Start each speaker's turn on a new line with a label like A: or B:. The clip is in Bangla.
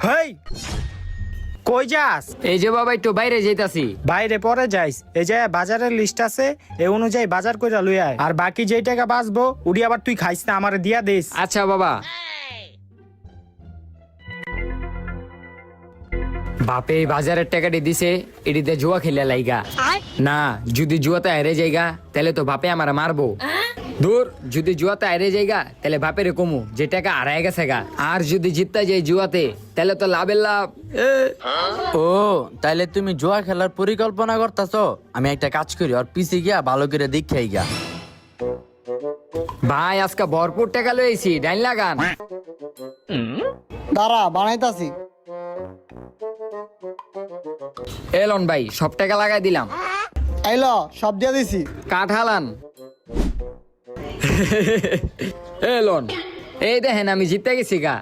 A: হেই, কই যাস?
B: এই যে বাবা একটু বাইরে যাইতাছি।
A: বাইরে পরে যাইস। এই যে বাজারের লিস্ট আছে, এই অনুযায়ী বাজার কইরা লই আয়। আর বাকি যেই টাকা বাঁচবো উড়ি আবার তুই খাইস না, আমারে দিয়া দিস।
B: আচ্ছা বাবা। বাপে বাজারের টাকাটি দিছে, এটিতে জুয়া খেলে লাইগা। না, যদি জুয়াতে হারে যাইগা তাহলে তো বাপে আমার মারবো। দূর, যদি জুয়াতে হারে যাইগা তাহলে বাপের কমু যে টাকা হারায় গেছে গা। আর যদি জিততে যাই জুয়াতে তাহলে তো লাভের লাভ।
C: ও তাইলে তুমি জুয়া খেলার পরিকল্পনা করতেছো? আমি একটা কাজ করি, ওর পিছে গিয়া ভালো করে দেখাই গা।
B: ভাই আজকে ভরপুর টাকা লইছি, ডাইন লাগান।
D: দাঁড়া বানাইতাছি।
B: এলন ভাই সব টাকা লাগাই দিলাম।
D: আইলো সব দিয়া দিছি।
B: কাঠ হালান। এলন, এই দেখেন আমি জিততে গেছি গা।